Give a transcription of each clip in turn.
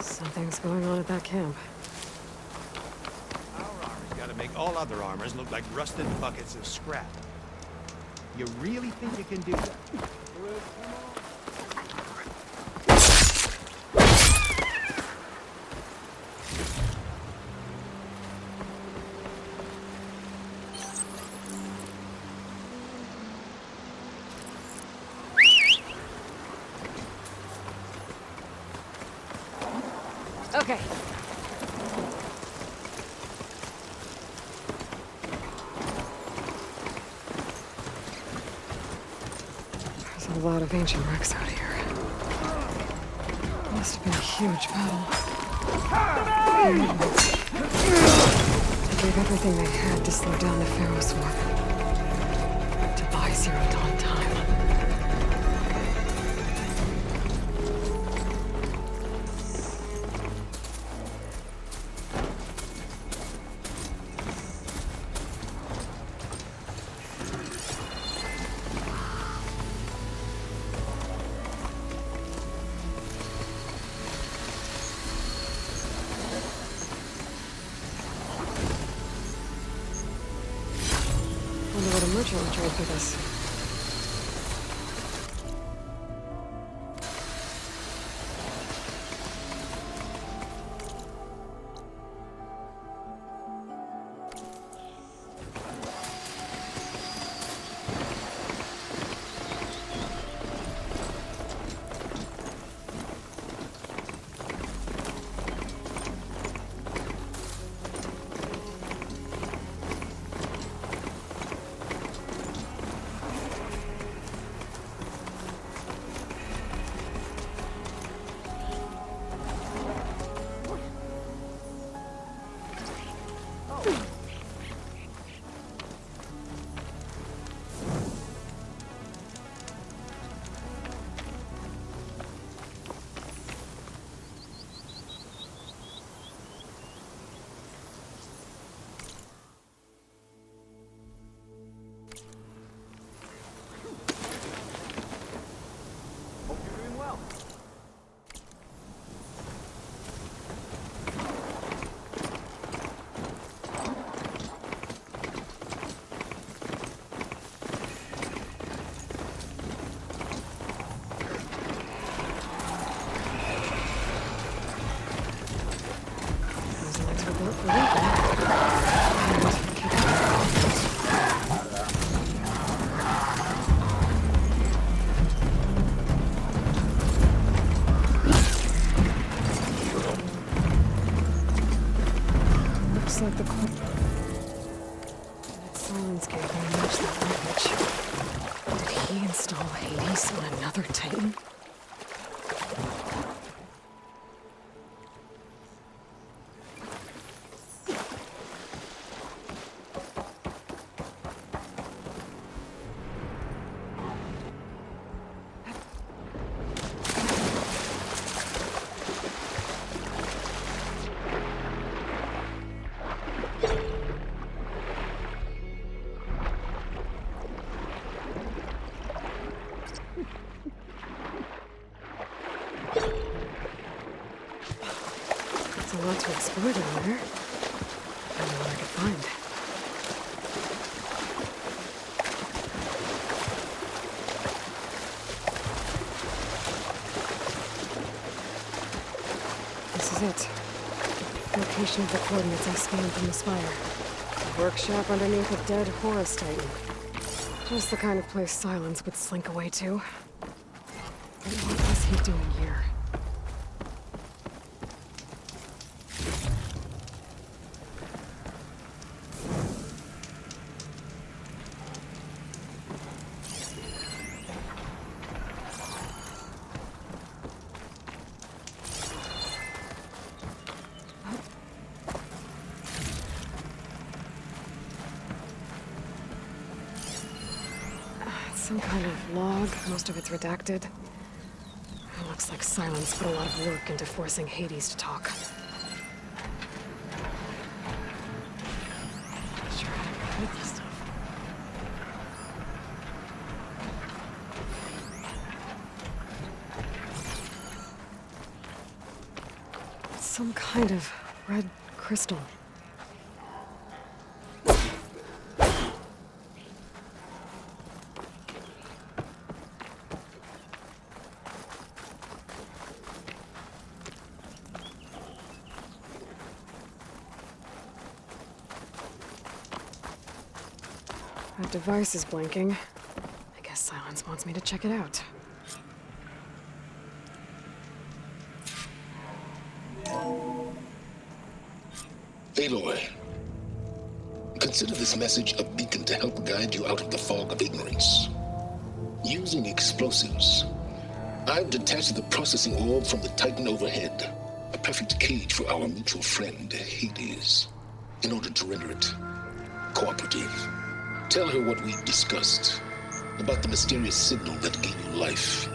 Something's going on at that camp. Our armor's gotta make all other armors look like rusted buckets of scrap. You really think you can do that? Okay. There's a lot of ancient wrecks out here. Must have been a huge battle. They gave everything they had to slow down the Pharaoh swap. To buy Zero Dawn time. Wonder what a merchant would trade for this. Hope you're doing well. Those lines were built for weekend. Looks like the quick. That silence gave me much that wreckage. Did he install Hades on another Titan? There's a lot to explore down there. I don't know what I could find. This is it. Location of the coordinates I scanned from the spire. A workshop underneath a dead Horus Titan. Just the kind of place Silence would slink away to. But what was he doing here? Some kind of log, most of it's redacted. It looks like Silence put a lot of work into forcing Hades to talk. Not sure how to read this stuff. Some kind of red crystal. That device is blinking. I guess Silence wants me to check it out. Aloy, consider this message a beacon to help guide you out of the fog of ignorance. Using explosives, I've detached the processing orb from the Titan overhead, a perfect cage for our mutual friend, Hades, in order to render it cooperative. Tell her what we discussed about the mysterious signal that gave you life.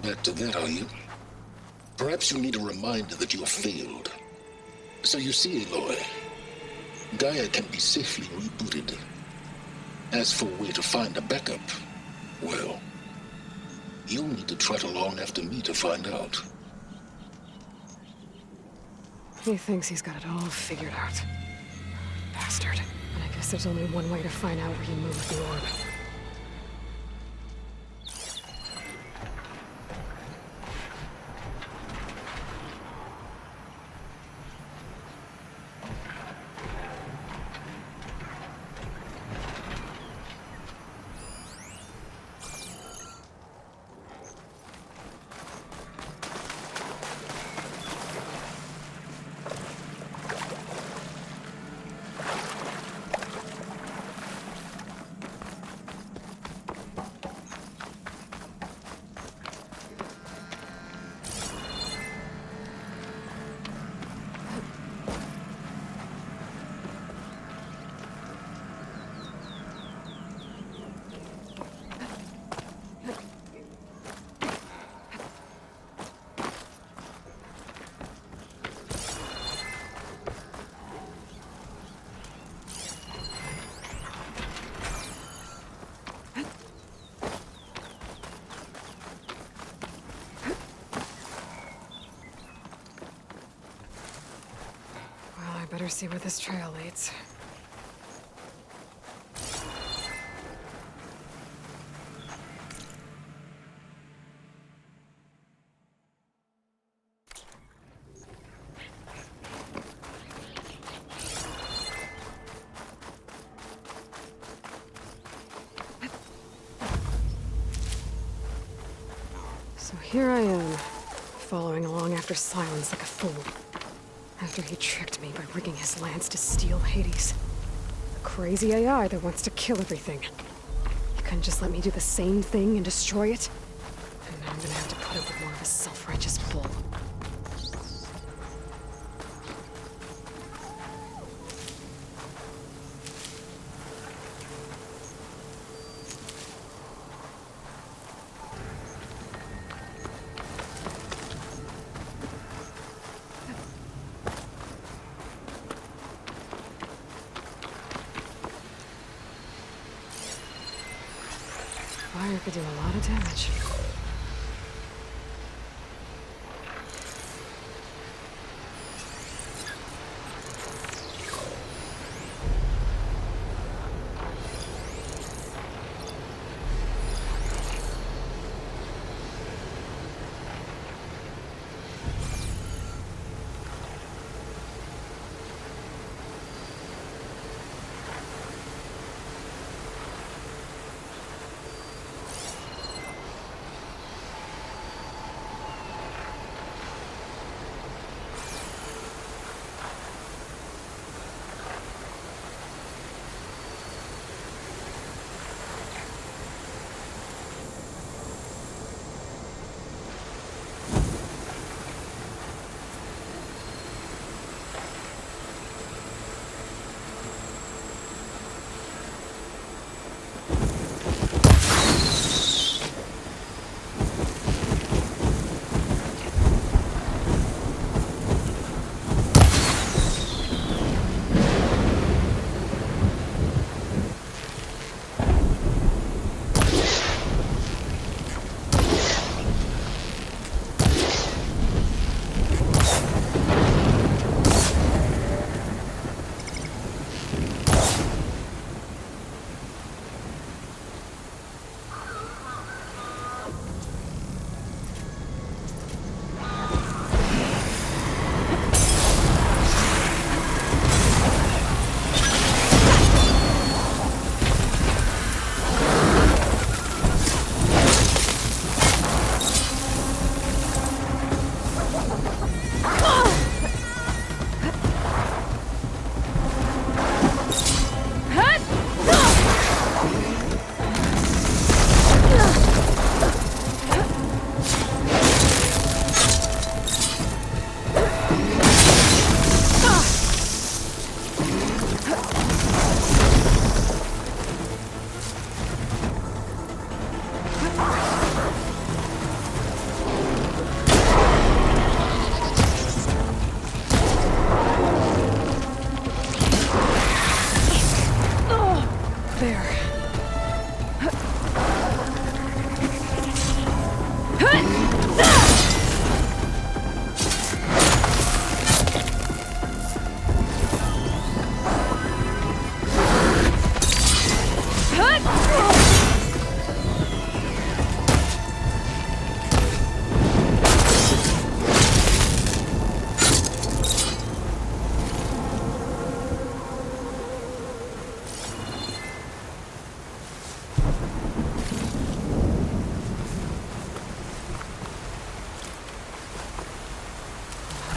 Back to that, are you? Perhaps you need a reminder that you have failed. So you see, Aloy, Gaia can be safely rebooted. As for where to find a backup, well, you'll need to trot along after me to find out. He thinks he's got it all figured out. Bastard. And I guess there's only one way to find out where he moved the orb. Better see where this trail leads. So here I am, following along after Silence like a fool. After he tricked me by rigging his lance to steal Hades. A crazy AI that wants to kill everything. He couldn't just let me do the same thing and destroy it? And now I'm gonna have to put up with more of his self-righteous bull. Fire could do a lot of damage.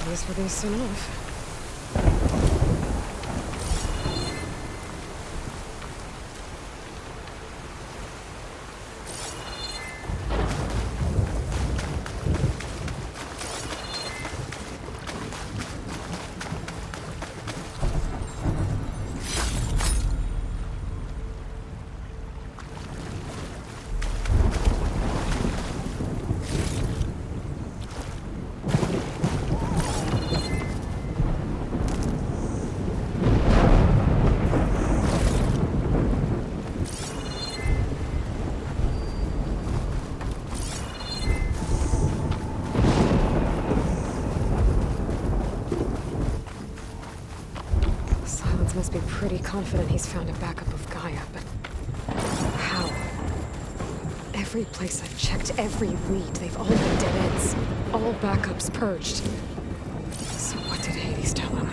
These for these soon enough. Must be pretty confident he's found a backup of Gaia, but how? Every place I've checked, every lead, they've all been dead ends. All backups purged. So what did Hades tell him?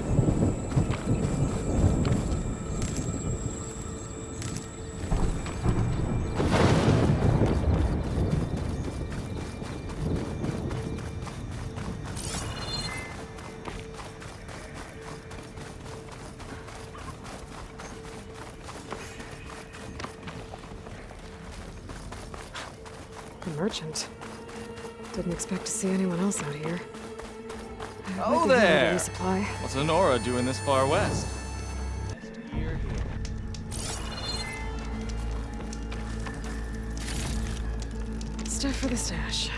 The merchant. Didn't expect to see anyone else out here. Oh there! Resupply. What's Honora doing this far west? Next year here. Stuff for the stash.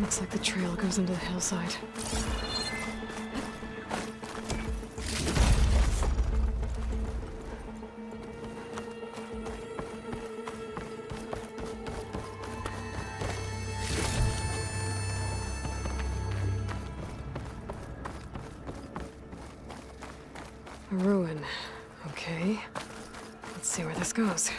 Looks like the trail goes into the hillside. A ruin. Okay. Let's see where this goes.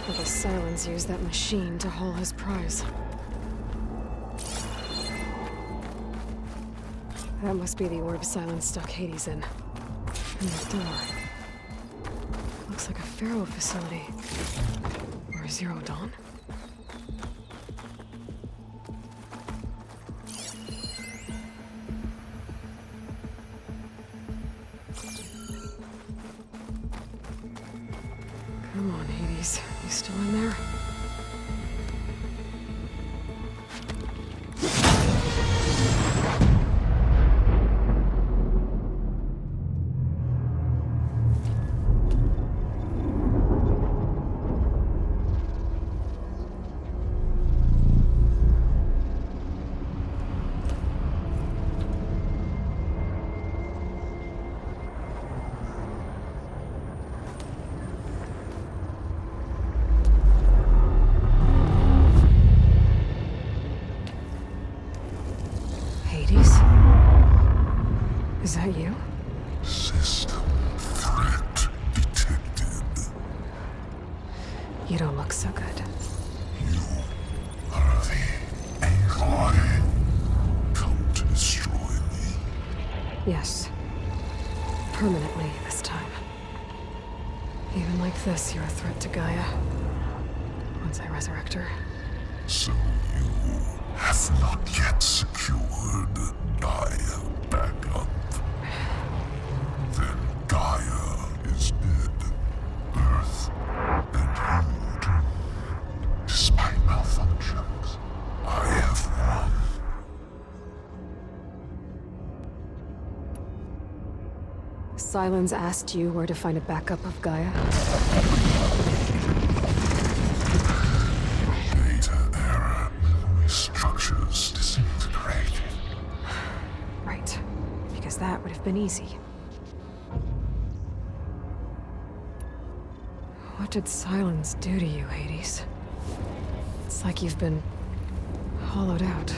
I guess Silence used that machine to haul his prize. That must be the orb Silence stuck Hades in. And the door. Looks like a Pharaoh facility. Or a Zero Dawn? Come on, Hades. You still in there? Hades? Is that you? System threat detected. You don't look so good. You are the Aloy. Come to destroy me. Yes. Permanently this time. Even like this, you're a threat to Gaia. Once I resurrect her. So you have not yet secured Gaia back up. Then Gaia is dead. Earth and you too. Despite malfunctions, I have won. Silence asked you where to find a backup of Gaia? Data error. Memory structures disintegrated. Right. Because that would have been easy. What did Silence do to you, Hades? It's like you've been hollowed out.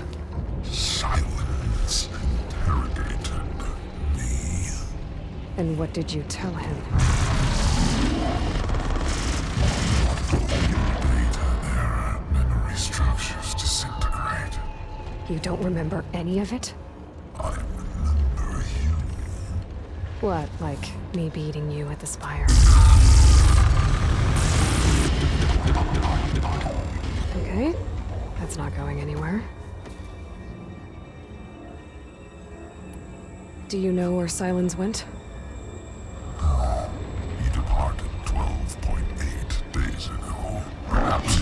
Silence interrogated me. And what did you tell him? Data error. Memory structures disintegrated. You don't remember any of it? I remember you. What, like me beating you at the spire? Okay, that's not going anywhere. Do you know where Silence went? He departed 12.8 days ago. Perhaps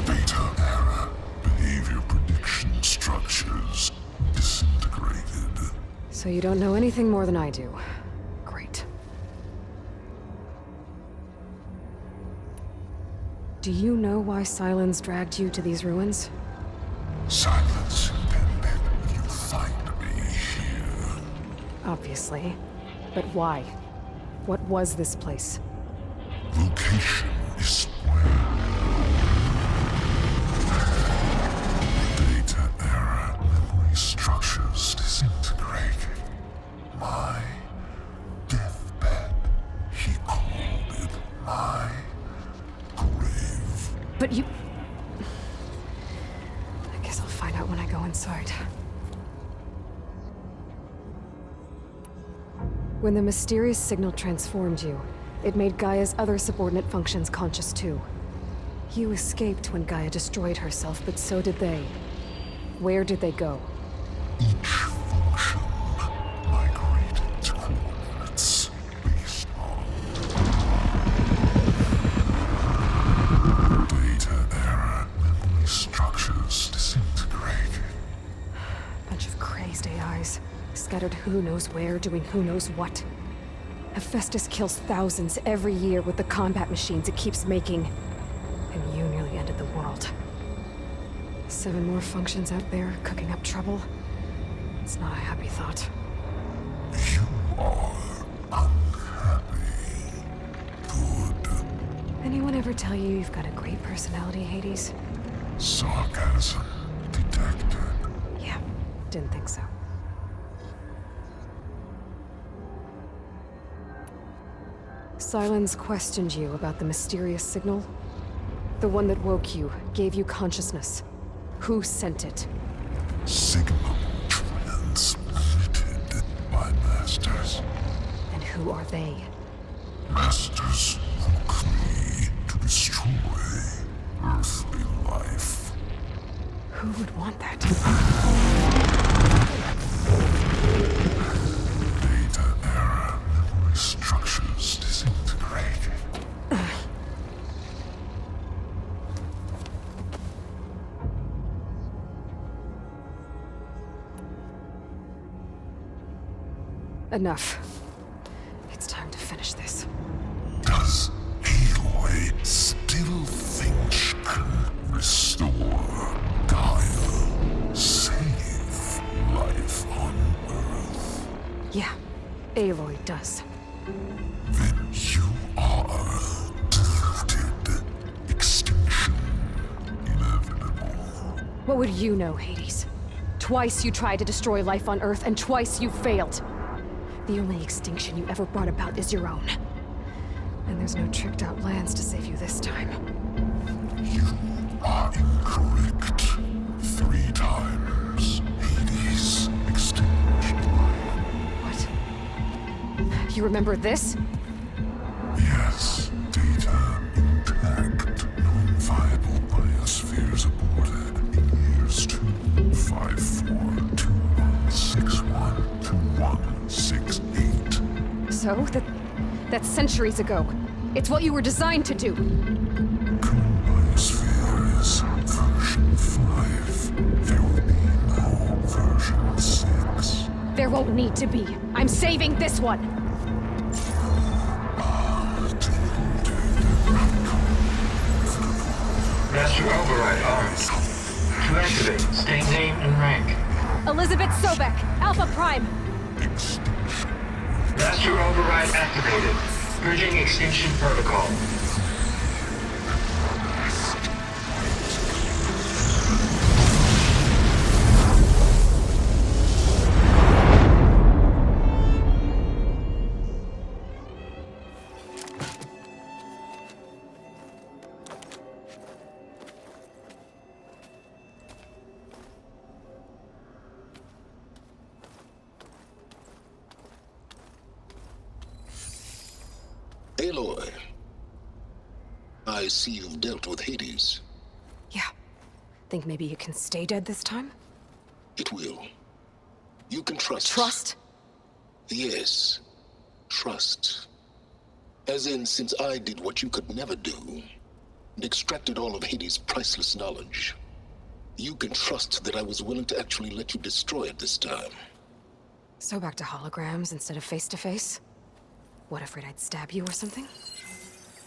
data error. Behavior prediction structures disintegrated. So you don't know anything more than I do. Great. Do you know why Silence dragged you to these ruins? Silence intended you find me here. Obviously. But why? What was this place? Location is where data error. Memory structures disintegrated. My deathbed. He called it my grave. But you... I guess I'll find out when I go inside. When the mysterious signal transformed you, it made Gaia's other subordinate functions conscious too. You escaped when Gaia destroyed herself, but so did they. Where did they go? Each function migrated to coordinates based on data error. Memory structures disintegrated. Bunch of crazed AIs, scattered who knows where, doing who knows what. Hephaestus kills thousands every year with the combat machines it keeps making. And you nearly ended the world. 7 more functions out there, cooking up trouble. It's not a happy thought. You are unhappy. Good. Anyone ever tell you you've got a great personality, Hades? Sarcasm detected. Yeah, didn't think so. Silence questioned you about the mysterious signal. The one that woke you, gave you consciousness. Who sent it? Signal transmitted by masters. And who are they? Masters hook me to destroy earthly life. Who would want that? Data error. Memory structures disintegrated. Enough. It's time to finish this. Does Aloy still think she can restore Gaia? Save life on Earth? Yeah, Aloy does. Then you are deluded. Extinction inevitable. What would you know, Hades? Twice you tried to destroy life on Earth, and twice you failed. The only extinction you ever brought about is your own. And there's no tricked-out lands to save you this time. You are incorrect. 3 times. Hades extinguished life. What? You remember this? Yes, data intact. Non-viable biospheres aborted in years 254, 2161, 2168. So, that's centuries ago. It's what you were designed to do. Current biosphere is version 5. There will be no version 6. There won't need to be. I'm saving this one! Master override armed. To activate, state name and rank. Elizabeth Sobek, Alpha Prime! Master override activated. Bridging extinction protocol. Aloy, I see you've dealt with Hades. Yeah. Think maybe you can stay dead this time? It will. You can trust. Trust? Yes. Trust. As in, since I did what you could never do, and extracted all of Hades' priceless knowledge, you can trust that I was willing to actually let you destroy it this time. So back to holograms instead of face-to-face? What, afraid I'd stab you or something?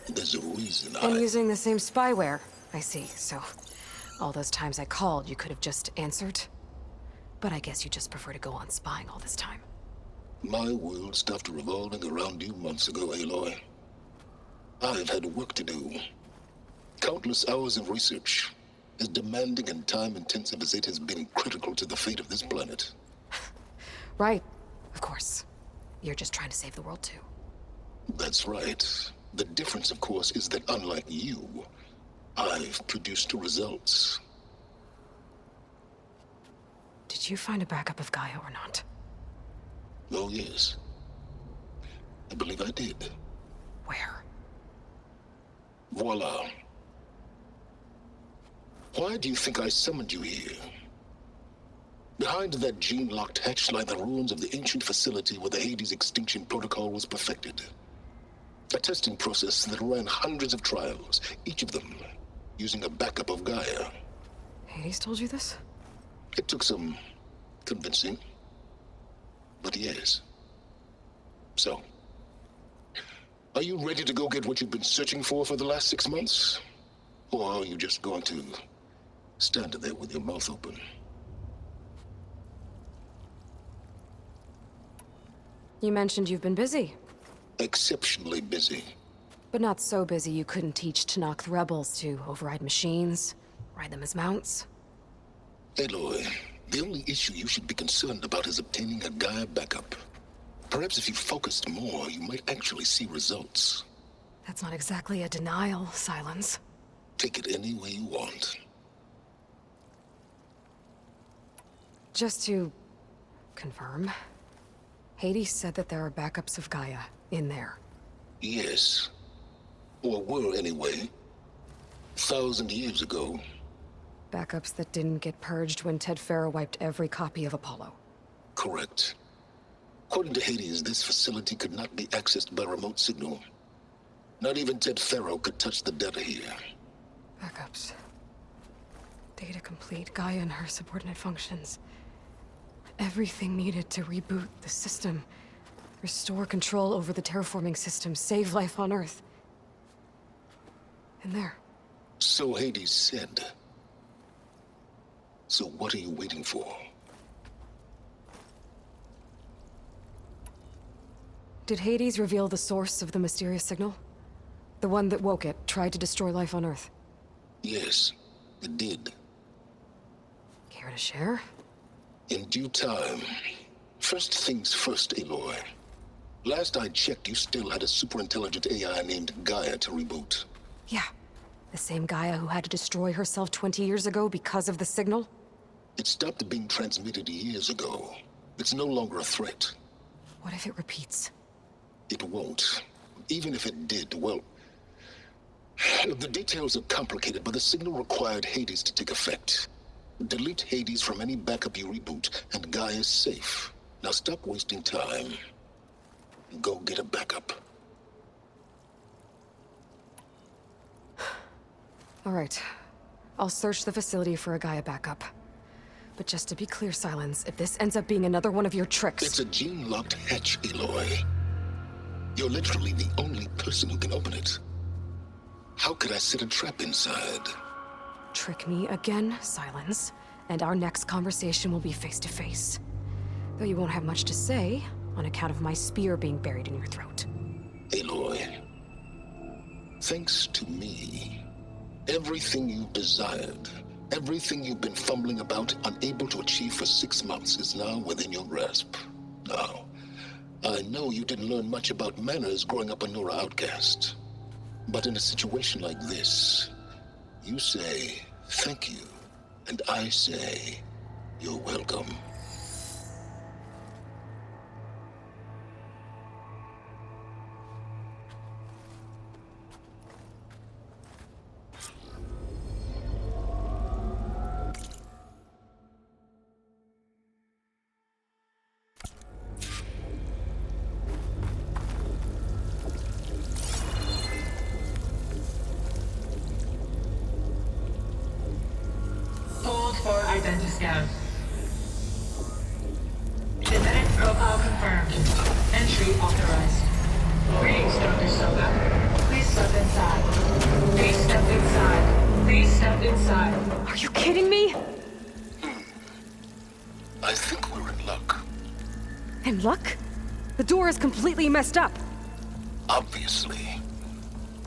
There's a reason And using the same spyware. I see, so... all those times I called, you could have just answered? But I guess you just prefer to go on spying all this time. My world stopped revolving around you months ago, Aloy. I've had work to do. Countless hours of research, as demanding and time-intensive as it has been critical to the fate of this planet. Right, of course. You're just trying to save the world too. That's right. The difference, of course, is that unlike you, I've produced results. Did you find a backup of Gaia or not? Oh, yes. I believe I did. Where? Voila. Why do you think I summoned you here? Behind that gene-locked hatch lie the ruins of the ancient facility where the Hades extinction protocol was perfected. A testing process that ran hundreds of trials, each of them using a backup of Gaia. Hades told you this? It took some convincing, but yes. So, are you ready to go get what you've been searching for the last 6 months? Or are you just going to stand there with your mouth open? You mentioned you've been busy. Exceptionally busy. But not so busy you couldn't teach Tanakh the rebels to override machines, ride them as mounts. Aloy, the only issue you should be concerned about is obtaining a Gaia backup. Perhaps if you focused more, you might actually see results. That's not exactly a denial, Silence. Take it any way you want. Just to confirm, Hades said that there are backups of Gaia in there. Yes. Or were anyway. 1,000 years ago. Backups that didn't get purged when Ted Farrow wiped every copy of Apollo. Correct. According to Hades, this facility could not be accessed by remote signal. Not even Ted Farrow could touch the data here. Backups. Data complete, Gaia and her subordinate functions. Everything needed to reboot the system. Restore control over the terraforming system, save life on Earth. And there. So Hades said. So what are you waiting for? Did Hades reveal the source of the mysterious signal? The one that woke it, tried to destroy life on Earth? Yes, it did. Care to share? In due time. First things first, Aloy. Last I checked, you still had a superintelligent AI named Gaia to reboot. Yeah. The same Gaia who had to destroy herself 20 years ago because of the signal? It stopped being transmitted years ago. It's no longer a threat. What if it repeats? It won't. Even if it did, well... The details are complicated, but the signal required Hades to take effect. Delete Hades from any backup you reboot, and Gaia's safe. Now stop wasting time. Go get a backup. All right. I'll search the facility for a Gaia backup. But just to be clear, Silence, if this ends up being another one of your tricks... It's a gene-locked hatch, Aloy. You're literally the only person who can open it. How could I set a trap inside? Trick me again, Silence, and our next conversation will be face-to-face. Though you won't have much to say, on account of my spear being buried in your throat. Aloy, thanks to me, everything you desired, everything you've been fumbling about, unable to achieve for 6 months, is now within your grasp. Now, I know you didn't learn much about manners growing up a Nora outcast. But in a situation like this, you say, thank you, and I say, you're welcome. Hold for identiscan. Genetic profile confirmed. Entry authorized. Greetings, Dr. Soga. Please step inside. Please step inside. Please step inside. Are you kidding me? I think we're in luck. In luck? The door is completely messed up. Obviously.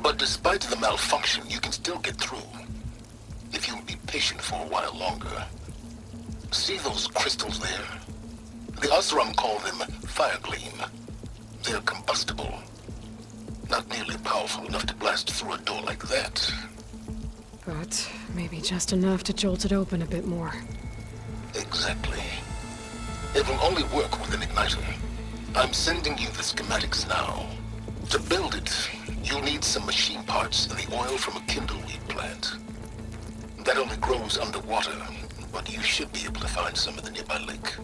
But despite the malfunction, you can still get through. If you'll be patient for a while longer. See those crystals there? The Osram call them fire gleam. They're combustible. Not nearly powerful enough to blast through a door like that. But maybe just enough to jolt it open a bit more. Exactly. It will only work with an igniter. I'm sending you the schematics now. To build it, you'll need some machine parts and the oil from a kindleweed plant. That only grows underwater, but you should be able to find some in the nearby lake.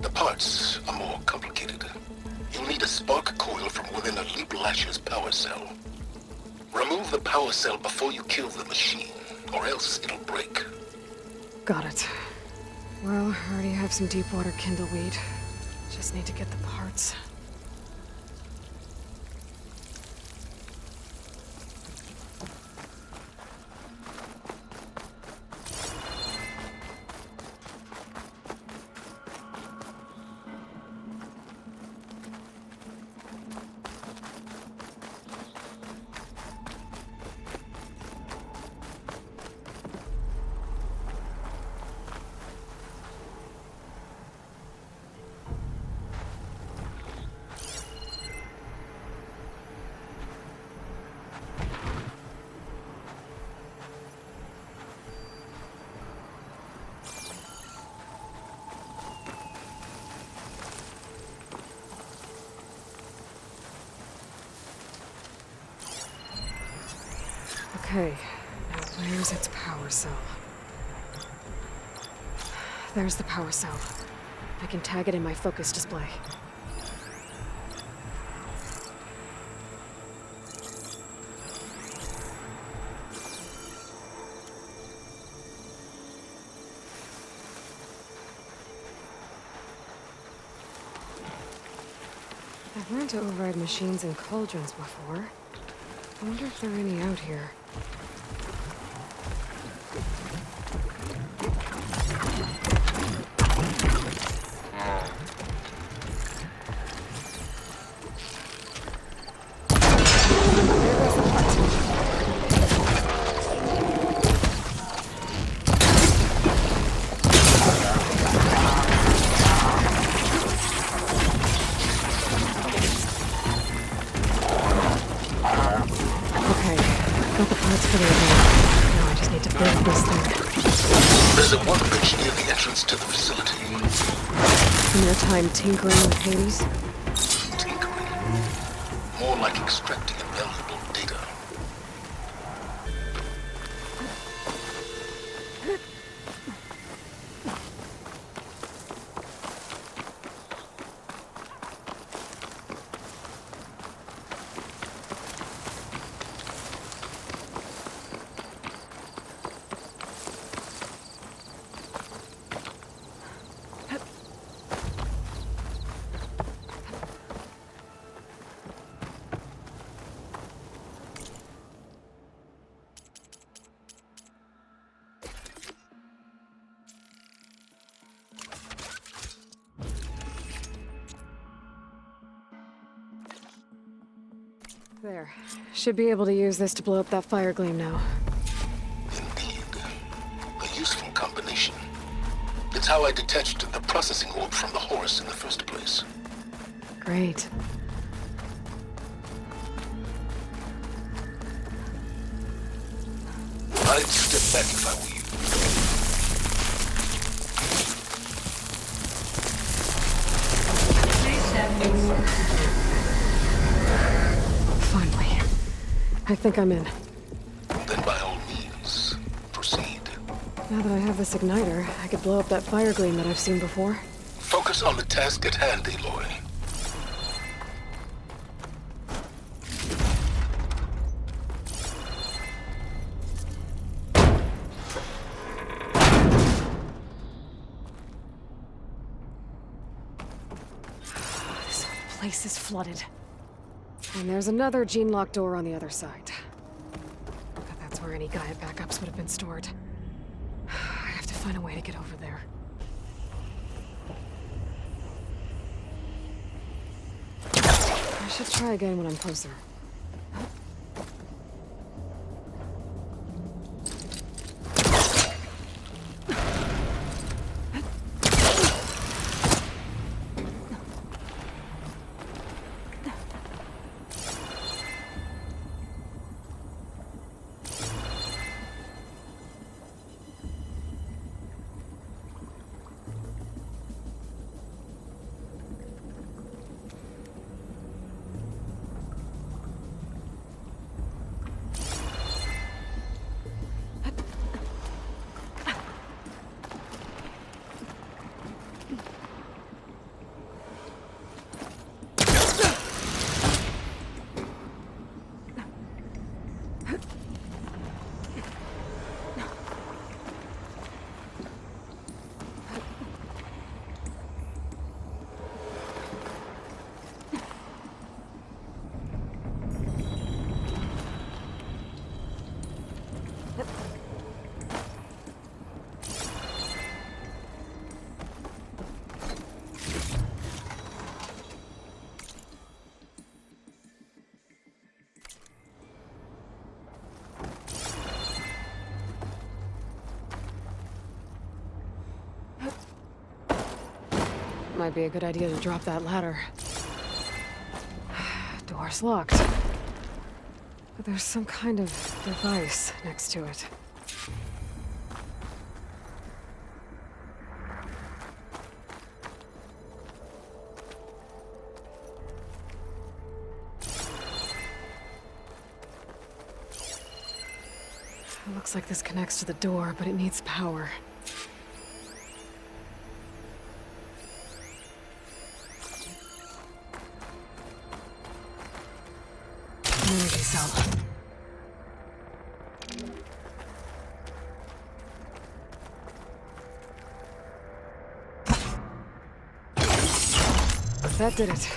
The parts are more complicated. You'll need a spark coil from within a Leap Lasher's power cell. Remove the power cell before you kill the machine, or else it'll break. Got it. Well, I already have some deep water kindleweed. Just need to get the parts. Okay, now where's its power cell? There's the power cell. I can tag it in my focus display. I've learned to override machines and cauldrons before. I wonder if there are any out here. There's a workbench near the entrance to the facility. In your time tinkering with Hades? Tinkering? More like extracting invaluable data. There. Should be able to use this to blow up that fire gleam now. Indeed. A useful combination. It's how I detached the processing orb from the Horus in the first place. Great. I'd step back if I were you. Please step inside. Finally. I think I'm in. Then by all means, proceed. Now that I have this igniter, I could blow up that fire gleam that I've seen before. Focus on the task at hand, Aloy. This whole place is flooded. And there's another gene-locked door on the other side. Bet that's where any Gaia backups would have been stored. I have to find a way to get over there. I should try again when I'm closer. Might be a good idea to drop that ladder. Door's locked. But there's some kind of device next to it. It looks like this connects to the door, but it needs power. Energy cell. That did it.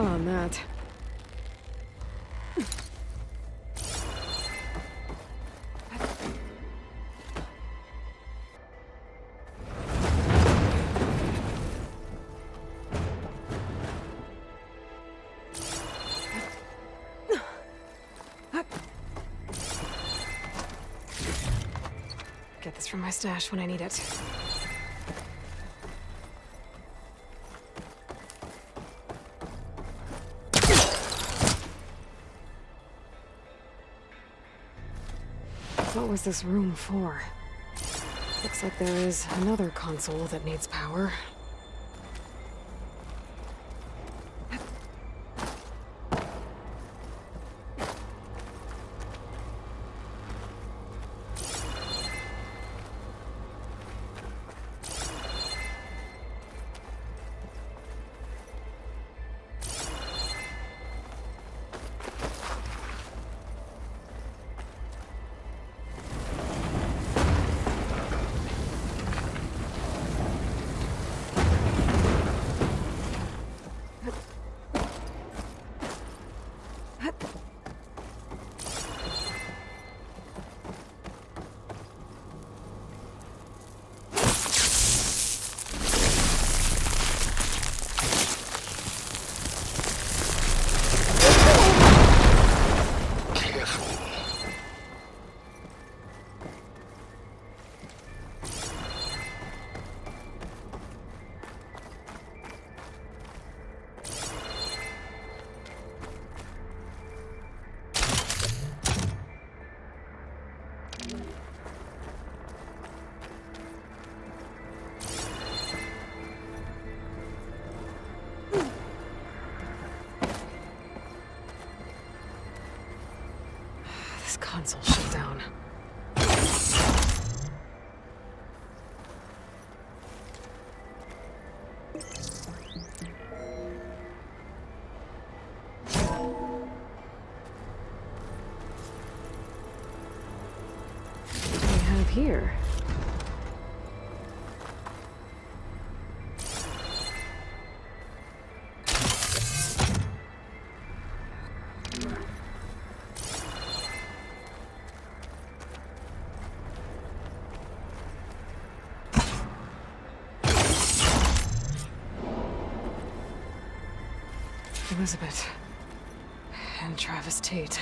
On that. Get this from my stash when I need it. What was this room for? Looks like there is another console that needs power. This console shut down. What do we have here? Elizabeth. And Travis Tate.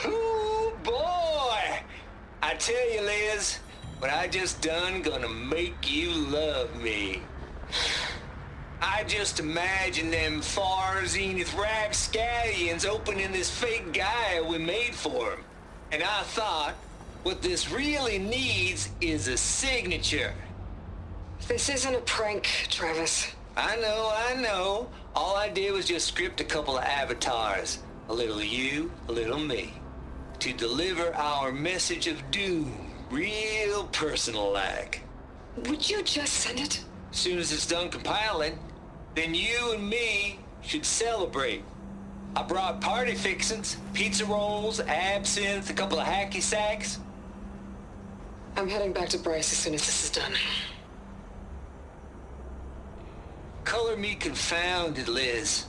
Ooh, boy! I tell you, Liz, what I just done gonna make you love me. I just imagine them far zenith rapscallions opening this fake guy we made for him. And I thought, what this really needs is a signature. This isn't a prank, Travis. I know. All I did was just script a couple of avatars. A little you, a little me. To deliver our message of doom, real personal-like. Would you just send it? Soon as it's done compiling, then you and me should celebrate. I brought party fixins, pizza rolls, absinthe, a couple of hacky sacks. I'm heading back to Bryce as soon as this is done. Color me confounded, Liz.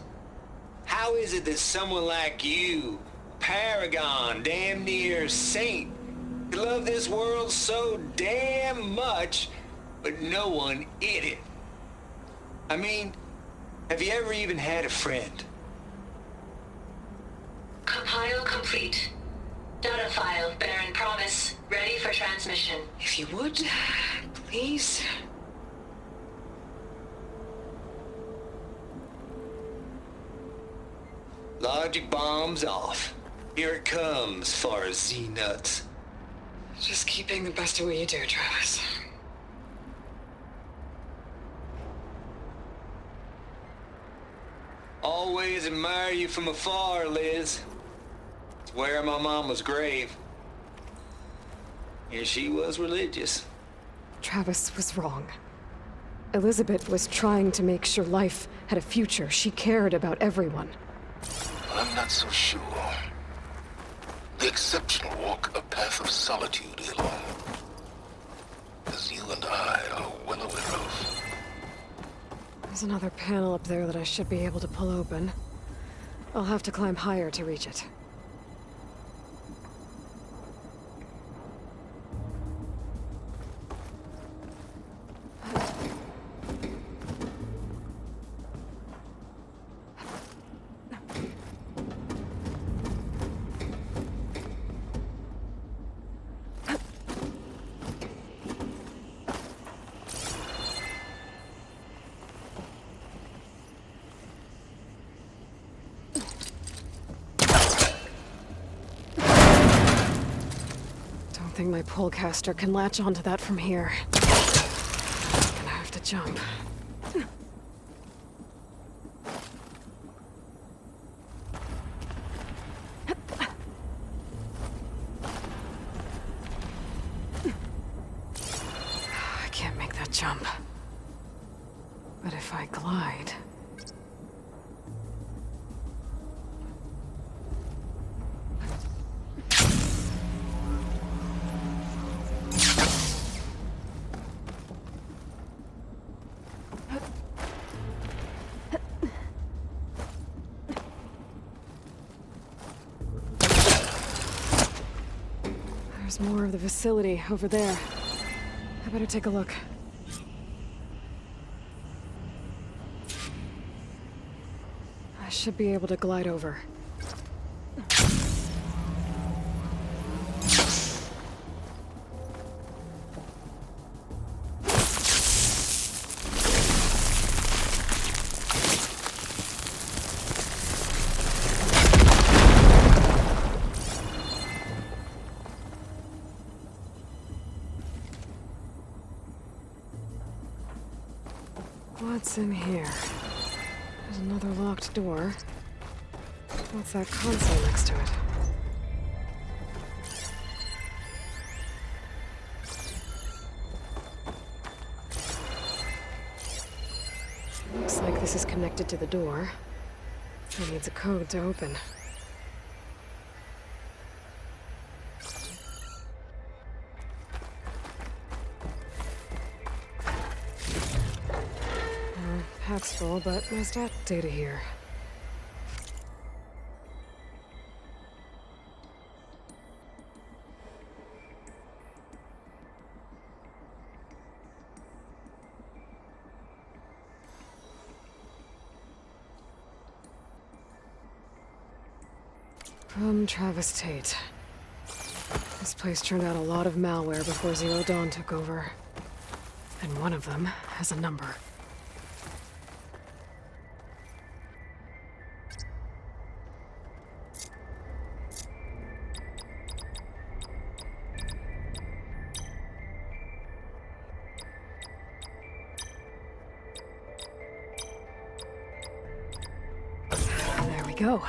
How is it that someone like you, paragon, damn near saint, could love this world so damn much, but no one in it? I mean, have you ever even had a friend? Compile complete. Data file, Baron Promise, ready for transmission. If you would, please. Logic bombs off. Here it comes, far as Z-nuts. Just keep being the best at what you do, Travis. Always admire you from afar, Liz. It's where my mama's grave. And she was religious. Travis was wrong. Elizabeth was trying to make sure life had a future. She cared about everyone. I'm not so sure. The exceptional walk a path of solitude alone, as you and I are well aware of. There's another panel up there that I should be able to pull open. I'll have to climb higher to reach it. I think my polecaster can latch onto that from here. Gonna have to jump. I can't make that jump. But if I glide... There's more of the facility over there. I better take a look. I should be able to glide over. What's in here? There's another locked door. What's that console next to it? Looks like this is connected to the door. It needs a code to open. Pack's full, but no stat data here. From Travis Tate. This place turned out a lot of malware before Zero Dawn took over. And one of them has a number. There we go.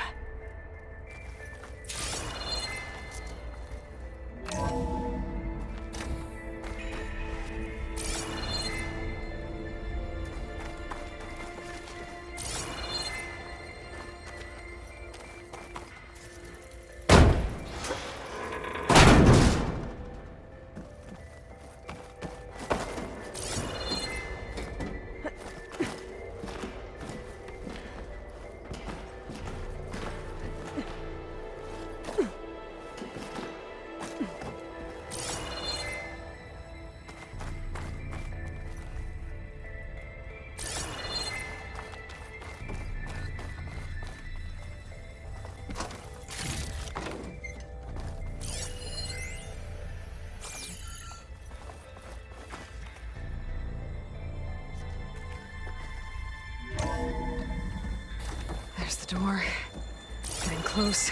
There's the door. Getting close.